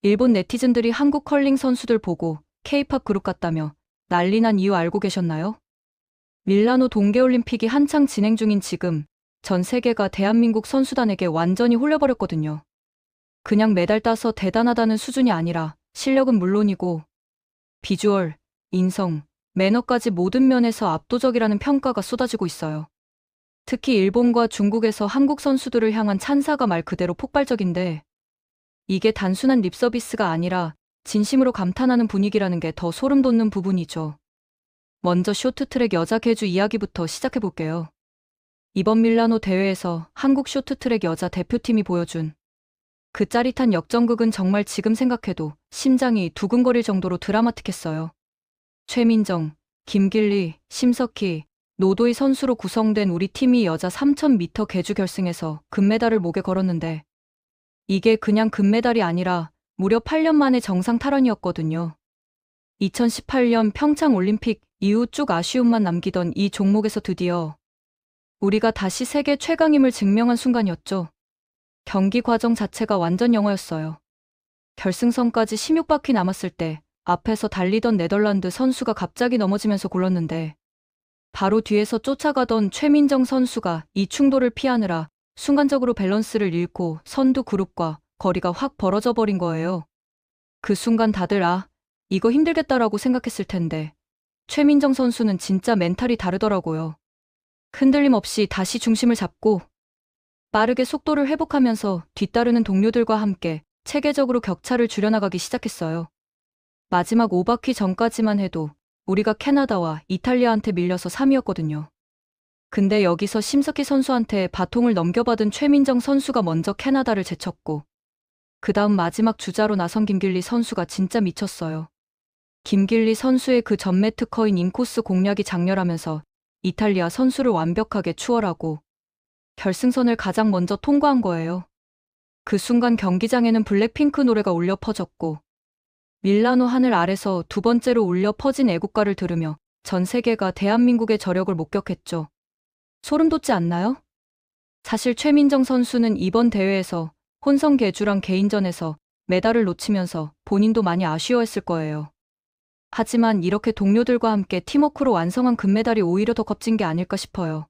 일본 네티즌들이 한국 컬링 선수들 보고 K-팝 그룹 같다며 난리 난 이유 알고 계셨나요? 밀라노 동계올림픽이 한창 진행 중인 지금 전 세계가 대한민국 선수단에게 완전히 홀려버렸거든요. 그냥 메달 따서 대단하다는 수준이 아니라 실력은 물론이고 비주얼, 인성, 매너까지 모든 면에서 압도적이라는 평가가 쏟아지고 있어요. 특히 일본과 중국에서 한국 선수들을 향한 찬사가 말 그대로 폭발적인데 이게 단순한 립서비스가 아니라 진심으로 감탄하는 분위기라는 게 더 소름 돋는 부분이죠. 먼저 쇼트트랙 여자 계주 이야기부터 시작해볼게요. 이번 밀라노 대회에서 한국 쇼트트랙 여자 대표팀이 보여준 그 짜릿한 역전극은 정말 지금 생각해도 심장이 두근거릴 정도로 드라마틱했어요. 최민정, 김길리, 심석희, 노도희 선수로 구성된 우리 팀이 여자 3000m 계주 결승에서 금메달을 목에 걸었는데 이게 그냥 금메달이 아니라 무려 8년 만의 정상 탈환이었거든요. 2018년 평창 올림픽 이후 쭉 아쉬움만 남기던 이 종목에서 드디어 우리가 다시 세계 최강임을 증명한 순간이었죠. 경기 과정 자체가 완전 영화였어요. 결승선까지 16바퀴 남았을 때 앞에서 달리던 네덜란드 선수가 갑자기 넘어지면서 굴렀는데 바로 뒤에서 쫓아가던 최민정 선수가 이 충돌을 피하느라 순간적으로 밸런스를 잃고 선두 그룹과 거리가 확 벌어져 버린 거예요. 그 순간 다들 이거 힘들겠다라고 생각했을 텐데 최민정 선수는 진짜 멘탈이 다르더라고요. 흔들림 없이 다시 중심을 잡고 빠르게 속도를 회복하면서 뒤따르는 동료들과 함께 체계적으로 격차를 줄여나가기 시작했어요. 마지막 5바퀴 전까지만 해도 우리가 캐나다와 이탈리아한테 밀려서 3위였거든요. 근데 여기서 심석희 선수한테 바통을 넘겨받은 최민정 선수가 먼저 캐나다를 제쳤고 그 다음 마지막 주자로 나선 김길리 선수가 진짜 미쳤어요. 김길리 선수의 그 전매 특허인 인코스 공략이 장렬하면서 이탈리아 선수를 완벽하게 추월하고 결승선을 가장 먼저 통과한 거예요. 그 순간 경기장에는 블랙핑크 노래가 울려 퍼졌고 밀라노 하늘 아래서 두 번째로 울려 퍼진 애국가를 들으며 전 세계가 대한민국의 저력을 목격했죠. 소름 돋지 않나요? 사실 최민정 선수는 이번 대회에서 혼성 계주랑 개인전에서 메달을 놓치면서 본인도 많이 아쉬워했을 거예요. 하지만 이렇게 동료들과 함께 팀워크로 완성한 금메달이 오히려 더 값진 게 아닐까 싶어요.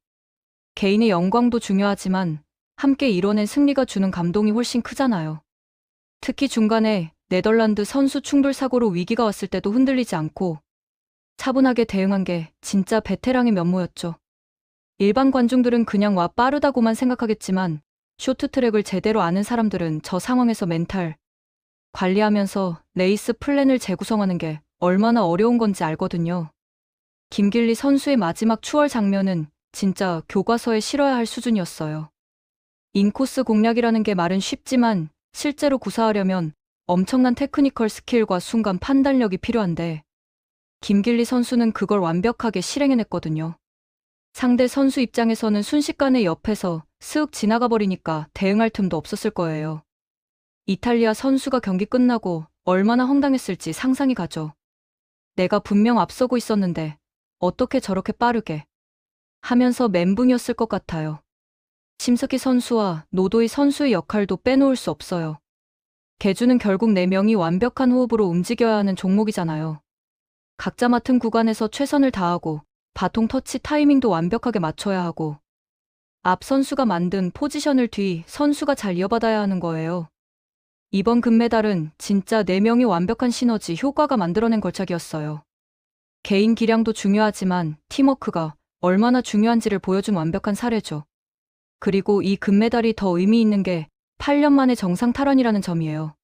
개인의 영광도 중요하지만 함께 이뤄낸 승리가 주는 감동이 훨씬 크잖아요. 특히 중간에 네덜란드 선수 충돌 사고로 위기가 왔을 때도 흔들리지 않고 차분하게 대응한 게 진짜 베테랑의 면모였죠. 일반 관중들은 그냥 와 빠르다고만 생각하겠지만 쇼트트랙을 제대로 아는 사람들은 저 상황에서 멘탈 관리하면서 레이스 플랜을 재구성하는 게 얼마나 어려운 건지 알거든요. 김길리 선수의 마지막 추월 장면은 진짜 교과서에 실어야 할 수준이었어요. 인코스 공략이라는 게 말은 쉽지만 실제로 구사하려면 엄청난 테크니컬 스킬과 순간 판단력이 필요한데 김길리 선수는 그걸 완벽하게 실행해냈거든요. 상대 선수 입장에서는 순식간에 옆에서 쓱 지나가 버리니까 대응할 틈도 없었을 거예요. 이탈리아 선수가 경기 끝나고 얼마나 황당했을지 상상이 가죠. 내가 분명 앞서고 있었는데 어떻게 저렇게 빠르게 하면서 멘붕이었을 것 같아요. 심석희 선수와 노도희 선수의 역할도 빼놓을 수 없어요. 계주는 결국 4명이 완벽한 호흡으로 움직여야 하는 종목이잖아요. 각자 맡은 구간에서 최선을 다하고 바통 터치 타이밍도 완벽하게 맞춰야 하고 앞 선수가 만든 포지션을 뒤 선수가 잘 이어받아야 하는 거예요. 이번 금메달은 진짜 4명이 완벽한 시너지 효과가 만들어낸 걸작이었어요. 개인 기량도 중요하지만 팀워크가 얼마나 중요한지를 보여준 완벽한 사례죠. 그리고 이 금메달이 더 의미 있는 게 8년 만의 정상 탈환이라는 점이에요.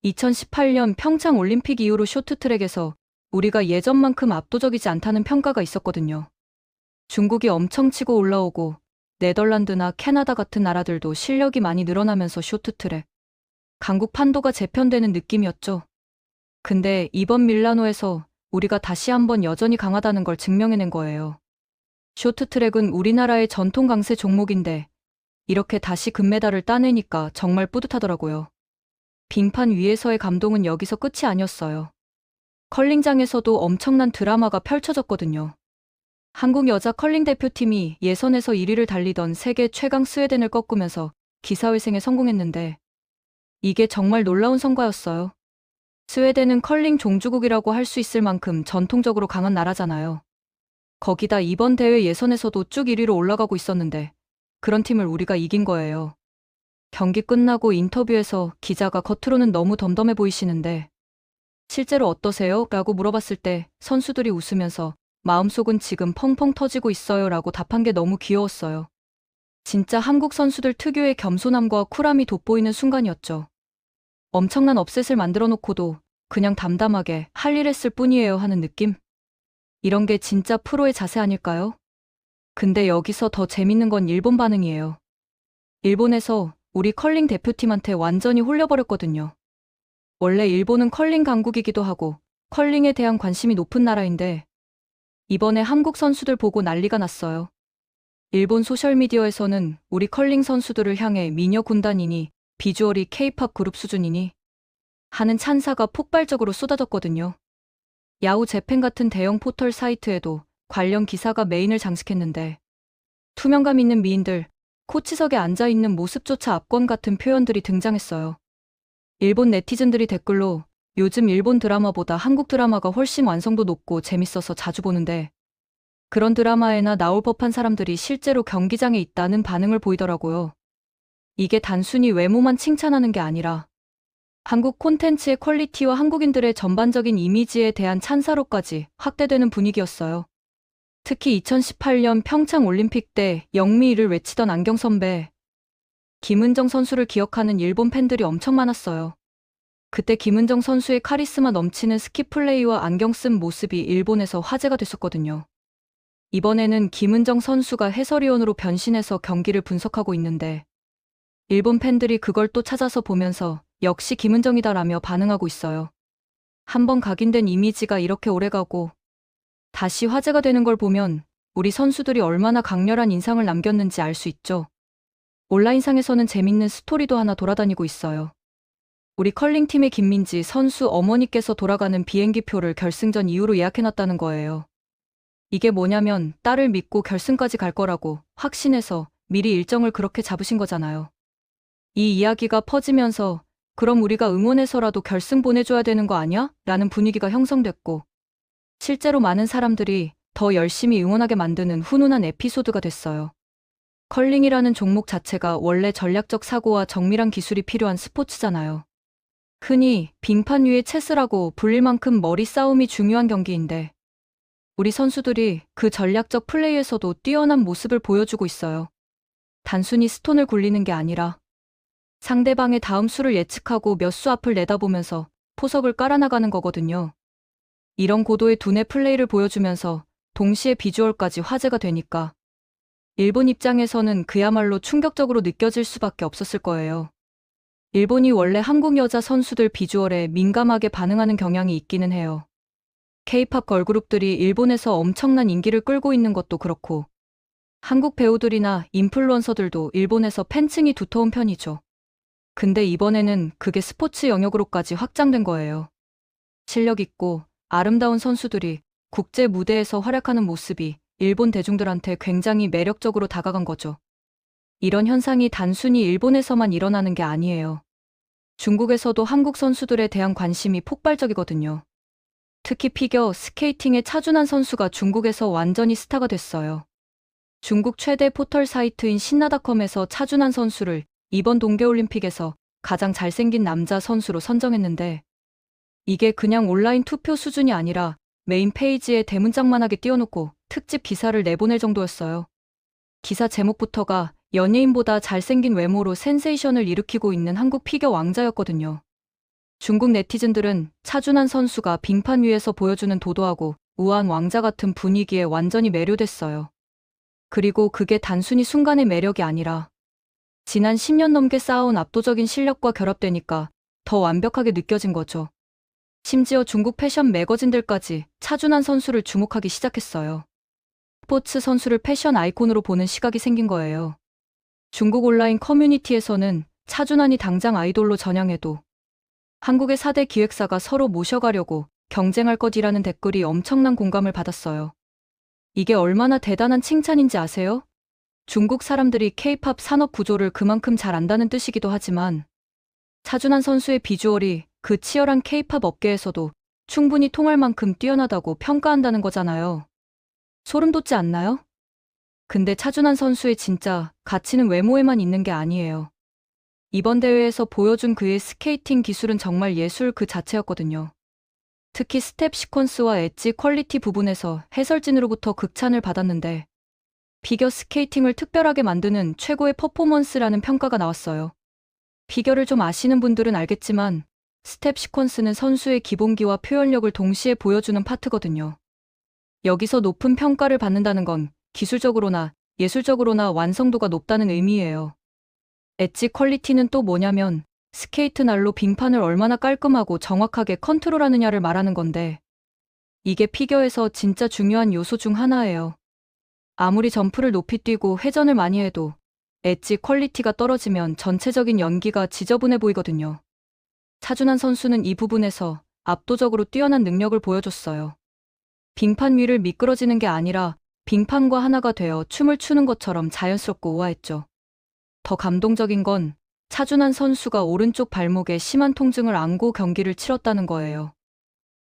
2018년 평창 올림픽 이후로 쇼트트랙에서 우리가 예전만큼 압도적이지 않다는 평가가 있었거든요. 중국이 엄청 치고 올라오고 네덜란드나 캐나다 같은 나라들도 실력이 많이 늘어나면서 쇼트트랙 강국 판도가 재편되는 느낌이었죠. 근데 이번 밀라노에서 우리가 다시 한번 여전히 강하다는 걸 증명해낸 거예요. 쇼트트랙은 우리나라의 전통 강세 종목인데 이렇게 다시 금메달을 따내니까 정말 뿌듯하더라고요. 빙판 위에서의 감동은 여기서 끝이 아니었어요. 컬링장에서도 엄청난 드라마가 펼쳐졌거든요. 한국 여자 컬링 대표팀이 예선에서 1위를 달리던 세계 최강 스웨덴을 꺾으면서 기사회생에 성공했는데 이게 정말 놀라운 성과였어요. 스웨덴은 컬링 종주국이라고 할 수 있을 만큼 전통적으로 강한 나라잖아요. 거기다 이번 대회 예선에서도 쭉 1위로 올라가고 있었는데 그런 팀을 우리가 이긴 거예요. 경기 끝나고 인터뷰에서 기자가 겉으로는 너무 덤덤해 보이시는데 실제로 어떠세요? 라고 물어봤을 때 선수들이 웃으면서 마음속은 지금 펑펑 터지고 있어요 라고 답한 게 너무 귀여웠어요. 진짜 한국 선수들 특유의 겸손함과 쿨함이 돋보이는 순간이었죠. 엄청난 업셋을 만들어 놓고도 그냥 담담하게 할 일 했을 뿐이에요 하는 느낌? 이런 게 진짜 프로의 자세 아닐까요? 근데 여기서 더 재밌는 건 일본 반응이에요. 일본에서 우리 컬링 대표팀한테 완전히 홀려버렸거든요. 원래 일본은 컬링 강국이기도 하고 컬링에 대한 관심이 높은 나라인데 이번에 한국 선수들 보고 난리가 났어요. 일본 소셜미디어에서는 우리 컬링 선수들을 향해 미녀 군단이니 비주얼이 K-팝 그룹 수준이니 하는 찬사가 폭발적으로 쏟아졌거든요. 야후 재팬 같은 대형 포털 사이트에도 관련 기사가 메인을 장식했는데 투명감 있는 미인들, 코치석에 앉아있는 모습조차 압권 같은 표현들이 등장했어요. 일본 네티즌들이 댓글로 요즘 일본 드라마보다 한국 드라마가 훨씬 완성도 높고 재밌어서 자주 보는데 그런 드라마에나 나올 법한 사람들이 실제로 경기장에 있다는 반응을 보이더라고요. 이게 단순히 외모만 칭찬하는 게 아니라 한국 콘텐츠의 퀄리티와 한국인들의 전반적인 이미지에 대한 찬사로까지 확대되는 분위기였어요. 특히 2018년 평창 올림픽 때 영미를 외치던 안경 선배, 김은정 선수를 기억하는 일본 팬들이 엄청 많았어요. 그때 김은정 선수의 카리스마 넘치는 스키 플레이와 안경 쓴 모습이 일본에서 화제가 됐었거든요. 이번에는 김은정 선수가 해설위원으로 변신해서 경기를 분석하고 있는데 일본 팬들이 그걸 또 찾아서 보면서 역시 김은정이다라며 반응하고 있어요. 한번 각인된 이미지가 이렇게 오래가고 다시 화제가 되는 걸 보면 우리 선수들이 얼마나 강렬한 인상을 남겼는지 알 수 있죠. 온라인상에서는 재밌는 스토리도 하나 돌아다니고 있어요. 우리 컬링팀의 김민지 선수 어머니께서 돌아가는 비행기표를 결승전 이후로 예약해놨다는 거예요. 이게 뭐냐면 딸을 믿고 결승까지 갈 거라고 확신해서 미리 일정을 그렇게 잡으신 거잖아요. 이 이야기가 퍼지면서 그럼 우리가 응원해서라도 결승 보내줘야 되는 거 아니야? 라는 분위기가 형성됐고 실제로 많은 사람들이 더 열심히 응원하게 만드는 훈훈한 에피소드가 됐어요. 컬링이라는 종목 자체가 원래 전략적 사고와 정밀한 기술이 필요한 스포츠잖아요. 흔히 빙판 위의 체스라고 불릴 만큼 머리 싸움이 중요한 경기인데 우리 선수들이 그 전략적 플레이에서도 뛰어난 모습을 보여주고 있어요. 단순히 스톤을 굴리는 게 아니라 상대방의 다음 수를 예측하고 몇 수 앞을 내다보면서 포석을 깔아나가는 거거든요. 이런 고도의 두뇌 플레이를 보여주면서 동시에 비주얼까지 화제가 되니까 일본 입장에서는 그야말로 충격적으로 느껴질 수밖에 없었을 거예요. 일본이 원래 한국 여자 선수들 비주얼에 민감하게 반응하는 경향이 있기는 해요. K-팝 걸그룹들이 일본에서 엄청난 인기를 끌고 있는 것도 그렇고 한국 배우들이나 인플루언서들도 일본에서 팬층이 두터운 편이죠. 근데 이번에는 그게 스포츠 영역으로까지 확장된 거예요. 실력 있고 아름다운 선수들이 국제 무대에서 활약하는 모습이 일본 대중들한테 굉장히 매력적으로 다가간 거죠. 이런 현상이 단순히 일본에서만 일어나는 게 아니에요. 중국에서도 한국 선수들에 대한 관심이 폭발적이거든요. 특히 피겨 스케이팅의 차준환 선수가 중국에서 완전히 스타가 됐어요. 중국 최대 포털 사이트인 신나닷컴에서 차준환 선수를 이번 동계올림픽에서 가장 잘생긴 남자 선수로 선정했는데 이게 그냥 온라인 투표 수준이 아니라 메인 페이지에 대문짝만하게 띄워놓고 특집 기사를 내보낼 정도였어요. 기사 제목부터가 연예인보다 잘생긴 외모로 센세이션을 일으키고 있는 한국 피겨 왕자였거든요. 중국 네티즌들은 차준환 선수가 빙판 위에서 보여주는 도도하고 우아한 왕자 같은 분위기에 완전히 매료됐어요. 그리고 그게 단순히 순간의 매력이 아니라 지난 10년 넘게 쌓아온 압도적인 실력과 결합되니까 더 완벽하게 느껴진 거죠. 심지어 중국 패션 매거진들까지 차준환 선수를 주목하기 시작했어요. 스포츠 선수를 패션 아이콘으로 보는 시각이 생긴 거예요. 중국 온라인 커뮤니티에서는 차준환이 당장 아이돌로 전향해도 한국의 4대 기획사가 서로 모셔가려고 경쟁할 것이라는 댓글이 엄청난 공감을 받았어요. 이게 얼마나 대단한 칭찬인지 아세요? 중국 사람들이 K-팝 산업 구조를 그만큼 잘 안다는 뜻이기도 하지만 차준환 선수의 비주얼이 그 치열한 K-팝 업계에서도 충분히 통할 만큼 뛰어나다고 평가한다는 거잖아요. 소름 돋지 않나요? 근데 차준환 선수의 진짜 가치는 외모에만 있는 게 아니에요. 이번 대회에서 보여준 그의 스케이팅 기술은 정말 예술 그 자체였거든요. 특히 스텝 시퀀스와 엣지 퀄리티 부분에서 해설진으로부터 극찬을 받았는데 피겨 스케이팅을 특별하게 만드는 최고의 퍼포먼스라는 평가가 나왔어요. 피겨를 좀 아시는 분들은 알겠지만 스텝 시퀀스는 선수의 기본기와 표현력을 동시에 보여주는 파트거든요. 여기서 높은 평가를 받는다는 건 기술적으로나 예술적으로나 완성도가 높다는 의미예요. 엣지 퀄리티는 또 뭐냐면 스케이트 날로 빙판을 얼마나 깔끔하고 정확하게 컨트롤하느냐를 말하는 건데 이게 피겨에서 진짜 중요한 요소 중 하나예요. 아무리 점프를 높이 뛰고 회전을 많이 해도 엣지 퀄리티가 떨어지면 전체적인 연기가 지저분해 보이거든요. 차준환 선수는 이 부분에서 압도적으로 뛰어난 능력을 보여줬어요. 빙판 위를 미끄러지는 게 아니라 빙판과 하나가 되어 춤을 추는 것처럼 자연스럽고 우아했죠. 더 감동적인 건 차준환 선수가 오른쪽 발목에 심한 통증을 안고 경기를 치렀다는 거예요.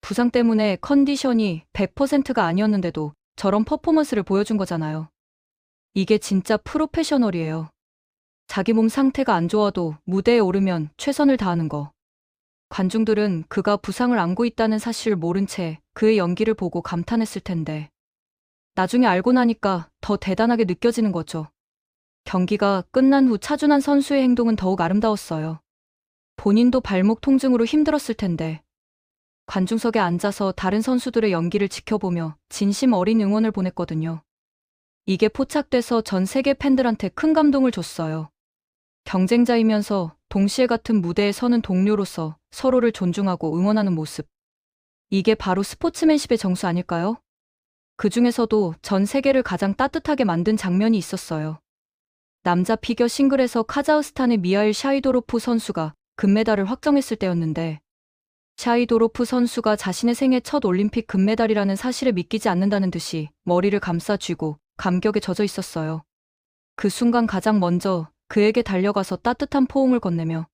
부상 때문에 컨디션이 100%가 아니었는데도 저런 퍼포먼스를 보여준 거잖아요. 이게 진짜 프로페셔널이에요. 자기 몸 상태가 안 좋아도 무대에 오르면 최선을 다하는 거. 관중들은 그가 부상을 안고 있다는 사실을 모른 채 그의 연기를 보고 감탄했을 텐데 나중에 알고 나니까 더 대단하게 느껴지는 거죠. 경기가 끝난 후 차준환 선수의 행동은 더욱 아름다웠어요. 본인도 발목 통증으로 힘들었을 텐데 관중석에 앉아서 다른 선수들의 연기를 지켜보며 진심 어린 응원을 보냈거든요. 이게 포착돼서 전 세계 팬들한테 큰 감동을 줬어요. 경쟁자이면서 동시에 같은 무대에 서는 동료로서 서로를 존중하고 응원하는 모습. 이게 바로 스포츠맨십의 정수 아닐까요? 그 중에서도 전 세계를 가장 따뜻하게 만든 장면이 있었어요. 남자 피겨 싱글에서 카자흐스탄의 미하일 샤이도로프 선수가 금메달을 확정했을 때였는데 샤이도로프 선수가 자신의 생애 첫 올림픽 금메달이라는 사실에 믿기지 않는다는 듯이 머리를 감싸 쥐고 감격에 젖어 있었어요. 그 순간 가장 먼저 그에게 달려가서 따뜻한 포옹을 건네며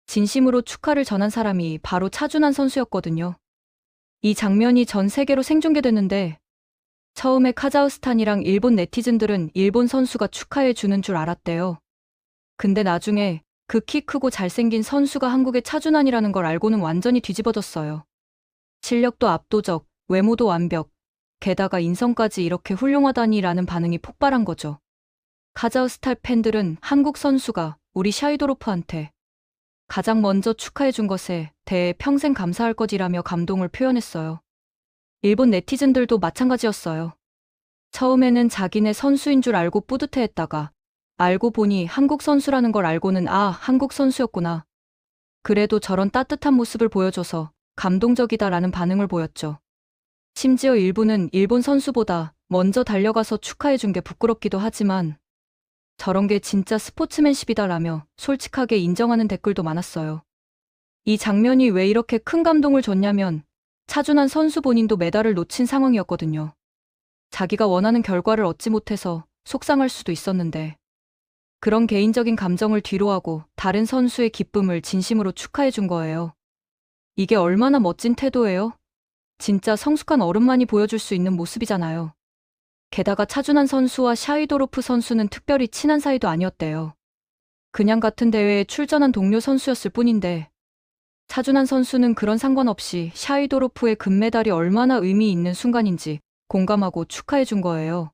진심으로 축하를 전한 사람이 바로 차준환 선수였거든요. 이 장면이 전 세계로 생중계됐는데 처음에 카자흐스탄이랑 일본 네티즌들은 일본 선수가 축하해 주는 줄 알았대요. 근데 나중에 그 키 크고 잘생긴 선수가 한국의 차준환이라는 걸 알고는 완전히 뒤집어졌어요. 실력도 압도적, 외모도 완벽, 게다가 인성까지 이렇게 훌륭하다니라는 반응이 폭발한 거죠. 카자흐스탄 팬들은 한국 선수가 우리 샤이도로프한테 가장 먼저 축하해 준 것에 대해 평생 감사할 것이라며 감동을 표현했어요. 일본 네티즌들도 마찬가지였어요. 처음에는 자기네 선수인 줄 알고 뿌듯해했다가 알고 보니 한국 선수라는 걸 알고는 한국 선수였구나. 그래도 저런 따뜻한 모습을 보여줘서 감동적이다라는 반응을 보였죠. 심지어 일부는 일본 선수보다 먼저 달려가서 축하해 준 게 부끄럽기도 하지만 저런 게 진짜 스포츠맨십이다라며 솔직하게 인정하는 댓글도 많았어요. 이 장면이 왜 이렇게 큰 감동을 줬냐면 차준환 선수 본인도 메달을 놓친 상황이었거든요. 자기가 원하는 결과를 얻지 못해서 속상할 수도 있었는데 그런 개인적인 감정을 뒤로하고 다른 선수의 기쁨을 진심으로 축하해 준 거예요. 이게 얼마나 멋진 태도예요? 진짜 성숙한 어른만이 보여줄 수 있는 모습이잖아요. 게다가 차준환 선수와 샤이도로프 선수는 특별히 친한 사이도 아니었대요. 그냥 같은 대회에 출전한 동료 선수였을 뿐인데 차준환 선수는 그런 상관없이 샤이도로프의 금메달이 얼마나 의미 있는 순간인지 공감하고 축하해 준 거예요.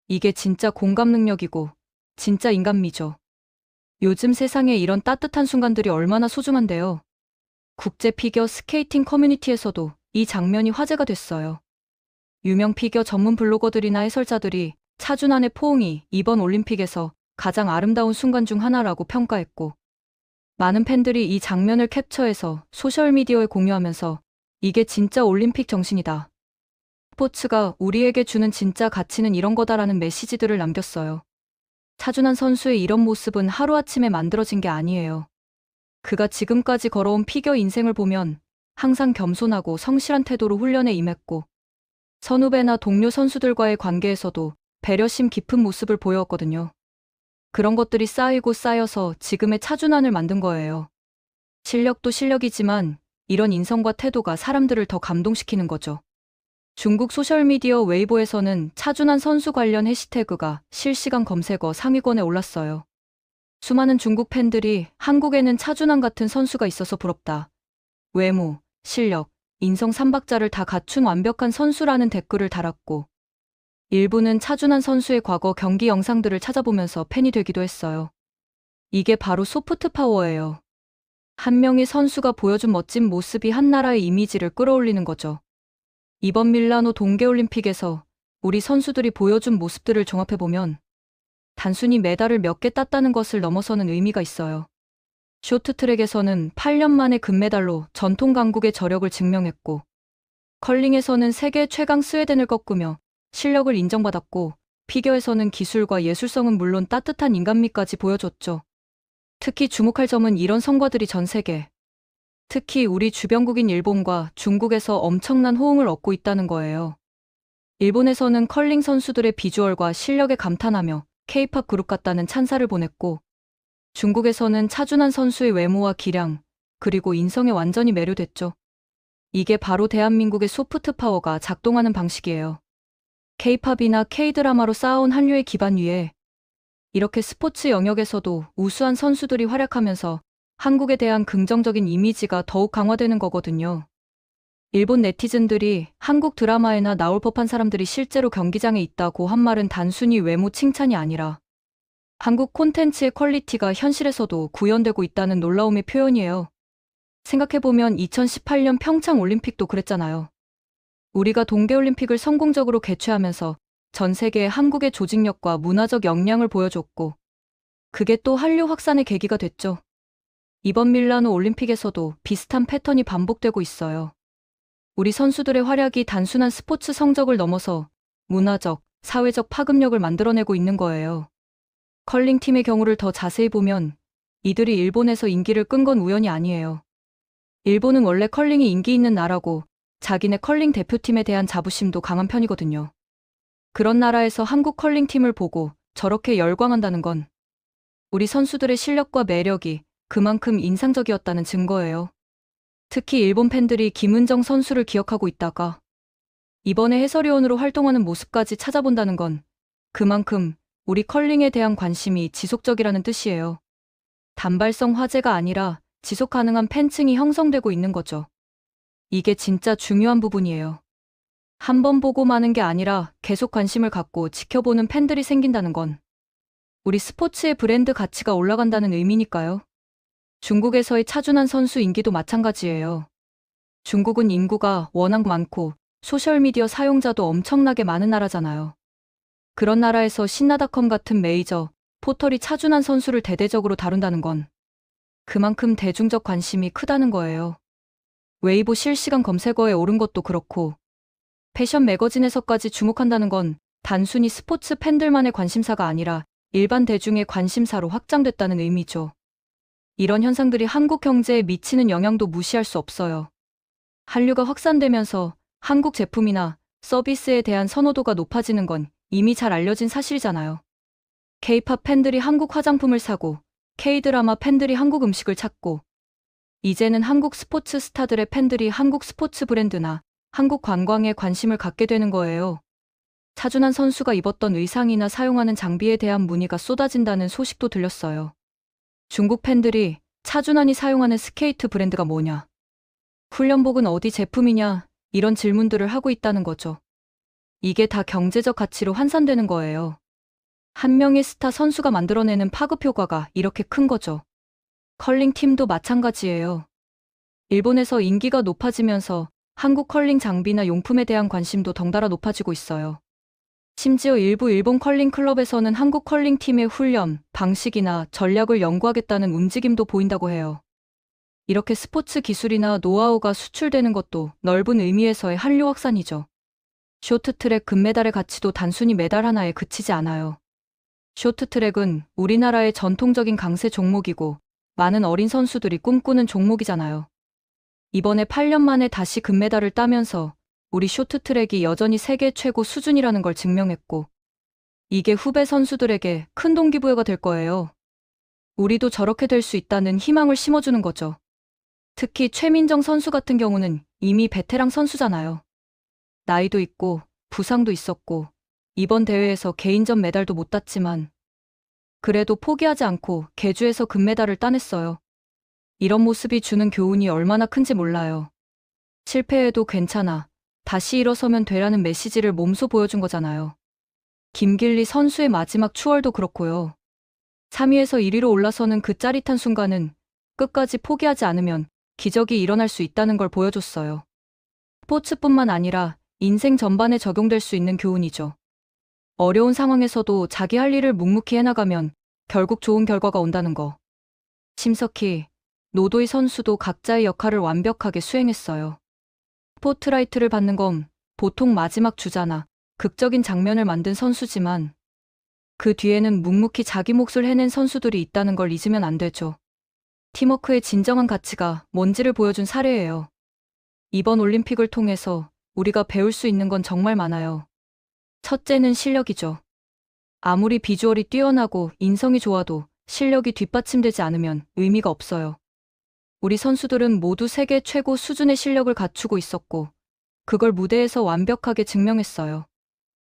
이게 진짜 공감 능력이고 진짜 인간미죠. 요즘 세상에 이런 따뜻한 순간들이 얼마나 소중한데요. 국제 피겨 스케이팅 커뮤니티에서도 이 장면이 화제가 됐어요. 유명 피겨 전문 블로거들이나 해설자들이 차준환의 포옹이 이번 올림픽에서 가장 아름다운 순간 중 하나라고 평가했고 많은 팬들이 이 장면을 캡처해서 소셜미디어에 공유하면서 이게 진짜 올림픽 정신이다. 스포츠가 우리에게 주는 진짜 가치는 이런 거다라는 메시지들을 남겼어요. 차준환 선수의 이런 모습은 하루아침에 만들어진 게 아니에요. 그가 지금까지 걸어온 피겨 인생을 보면 항상 겸손하고 성실한 태도로 훈련에 임했고 선후배나 동료 선수들과의 관계에서도 배려심 깊은 모습을 보여왔거든요. 그런 것들이 쌓이고 쌓여서 지금의 차준환을 만든 거예요. 실력도 실력이지만 이런 인성과 태도가 사람들을 더 감동시키는 거죠. 중국 소셜미디어 웨이보에서는 차준환 선수 관련 해시태그가 실시간 검색어 상위권에 올랐어요. 수많은 중국 팬들이 한국에는 차준환 같은 선수가 있어서 부럽다. 외모, 실력, 인성 삼박자를 다 갖춘 완벽한 선수라는 댓글을 달았고, 일부는 차준환 선수의 과거 경기 영상들을 찾아보면서 팬이 되기도 했어요. 이게 바로 소프트 파워예요. 한 명의 선수가 보여준 멋진 모습이 한 나라의 이미지를 끌어올리는 거죠. 이번 밀라노 동계올림픽에서 우리 선수들이 보여준 모습들을 종합해보면 단순히 메달을 몇 개 땄다는 것을 넘어서는 의미가 있어요. 쇼트트랙에서는 8년 만에 금메달로 전통 강국의 저력을 증명했고, 컬링에서는 세계 최강 스웨덴을 꺾으며 실력을 인정받았고, 피겨에서는 기술과 예술성은 물론 따뜻한 인간미까지 보여줬죠. 특히 주목할 점은 이런 성과들이 전 세계, 특히 우리 주변국인 일본과 중국에서 엄청난 호응을 얻고 있다는 거예요. 일본에서는 컬링 선수들의 비주얼과 실력에 감탄하며 K-팝 그룹 같다는 찬사를 보냈고, 중국에서는 차준환 선수의 외모와 기량, 그리고 인성에 완전히 매료됐죠. 이게 바로 대한민국의 소프트 파워가 작동하는 방식이에요. K-팝이나 K-드라마로 쌓아온 한류의 기반 위에 이렇게 스포츠 영역에서도 우수한 선수들이 활약하면서 한국에 대한 긍정적인 이미지가 더욱 강화되는 거거든요. 일본 네티즌들이 한국 드라마에나 나올 법한 사람들이 실제로 경기장에 있다고 한 말은 단순히 외모 칭찬이 아니라 한국 콘텐츠의 퀄리티가 현실에서도 구현되고 있다는 놀라움의 표현이에요. 생각해보면 2018년 평창 올림픽도 그랬잖아요. 우리가 동계올림픽을 성공적으로 개최하면서 전 세계에 한국의 조직력과 문화적 역량을 보여줬고, 그게 또 한류 확산의 계기가 됐죠. 이번 밀라노 올림픽에서도 비슷한 패턴이 반복되고 있어요. 우리 선수들의 활약이 단순한 스포츠 성적을 넘어서 문화적, 사회적 파급력을 만들어내고 있는 거예요. 컬링팀의 경우를 더 자세히 보면 이들이 일본에서 인기를 끈 건 우연이 아니에요. 일본은 원래 컬링이 인기 있는 나라고 자기네 컬링 대표팀에 대한 자부심도 강한 편이거든요. 그런 나라에서 한국 컬링팀을 보고 저렇게 열광한다는 건 우리 선수들의 실력과 매력이 그만큼 인상적이었다는 증거예요. 특히 일본 팬들이 김은정 선수를 기억하고 있다가 이번에 해설위원으로 활동하는 모습까지 찾아본다는 건 그만큼 우리 컬링에 대한 관심이 지속적이라는 뜻이에요. 단발성 화제가 아니라 지속 가능한 팬층이 형성되고 있는 거죠. 이게 진짜 중요한 부분이에요. 한 번 보고 마는 게 아니라 계속 관심을 갖고 지켜보는 팬들이 생긴다는 건 우리 스포츠의 브랜드 가치가 올라간다는 의미니까요. 중국에서의 차준환 선수 인기도 마찬가지예요. 중국은 인구가 워낙 많고 소셜미디어 사용자도 엄청나게 많은 나라잖아요. 그런 나라에서 신나닷컴 같은 메이저 포털이 차준환 선수를 대대적으로 다룬다는 건 그만큼 대중적 관심이 크다는 거예요. 웨이보 실시간 검색어에 오른 것도 그렇고 패션 매거진에서까지 주목한다는 건 단순히 스포츠 팬들만의 관심사가 아니라 일반 대중의 관심사로 확장됐다는 의미죠. 이런 현상들이 한국 경제에 미치는 영향도 무시할 수 없어요. 한류가 확산되면서 한국 제품이나 서비스에 대한 선호도가 높아지는 건 이미 잘 알려진 사실이잖아요. K-팝 팬들이 한국 화장품을 사고 K-드라마 팬들이 한국 음식을 찾고 이제는 한국 스포츠 스타들의 팬들이 한국 스포츠 브랜드나 한국 관광에 관심을 갖게 되는 거예요. 차준환 선수가 입었던 의상이나 사용하는 장비에 대한 문의가 쏟아진다는 소식도 들렸어요. 중국 팬들이 차준환이 사용하는 스케이트 브랜드가 뭐냐? 훈련복은 어디 제품이냐? 이런 질문들을 하고 있다는 거죠. 이게 다 경제적 가치로 환산되는 거예요. 한 명의 스타 선수가 만들어내는 파급 효과가 이렇게 큰 거죠. 컬링 팀도 마찬가지예요. 일본에서 인기가 높아지면서 한국 컬링 장비나 용품에 대한 관심도 덩달아 높아지고 있어요. 심지어 일부 일본 컬링 클럽에서는 한국 컬링 팀의 훈련, 방식이나 전략을 연구하겠다는 움직임도 보인다고 해요. 이렇게 스포츠 기술이나 노하우가 수출되는 것도 넓은 의미에서의 한류 확산이죠. 쇼트트랙 금메달의 가치도 단순히 메달 하나에 그치지 않아요. 쇼트트랙은 우리나라의 전통적인 강세 종목이고 많은 어린 선수들이 꿈꾸는 종목이잖아요. 이번에 8년 만에 다시 금메달을 따면서 우리 쇼트트랙이 여전히 세계 최고 수준이라는 걸 증명했고 이게 후배 선수들에게 큰 동기부여가 될 거예요. 우리도 저렇게 될 수 있다는 희망을 심어주는 거죠. 특히 최민정 선수 같은 경우는 이미 베테랑 선수잖아요. 나이도 있고 부상도 있었고 이번 대회에서 개인전 메달도 못 땄지만 그래도 포기하지 않고 계주에서 금메달을 따냈어요. 이런 모습이 주는 교훈이 얼마나 큰지 몰라요. 실패해도 괜찮아. 다시 일어서면 되라는 메시지를 몸소 보여준 거잖아요. 김길리 선수의 마지막 추월도 그렇고요. 3위에서 1위로 올라서는 그 짜릿한 순간은 끝까지 포기하지 않으면 기적이 일어날 수 있다는 걸 보여줬어요. 스포츠뿐만 아니라 인생 전반에 적용될 수 있는 교훈이죠. 어려운 상황에서도 자기 할 일을 묵묵히 해나가면 결국 좋은 결과가 온다는 거. 심석희, 노도희 선수도 각자의 역할을 완벽하게 수행했어요. 스포트라이트를 받는 건 보통 마지막 주자나 극적인 장면을 만든 선수지만 그 뒤에는 묵묵히 자기 몫을 해낸 선수들이 있다는 걸 잊으면 안 되죠. 팀워크의 진정한 가치가 뭔지를 보여준 사례예요. 이번 올림픽을 통해서 우리가 배울 수 있는 건 정말 많아요. 첫째는 실력이죠. 아무리 비주얼이 뛰어나고 인성이 좋아도 실력이 뒷받침되지 않으면 의미가 없어요. 우리 선수들은 모두 세계 최고 수준의 실력을 갖추고 있었고 그걸 무대에서 완벽하게 증명했어요.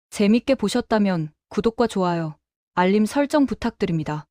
재밌게 보셨다면 구독과 좋아요, 알림 설정 부탁드립니다.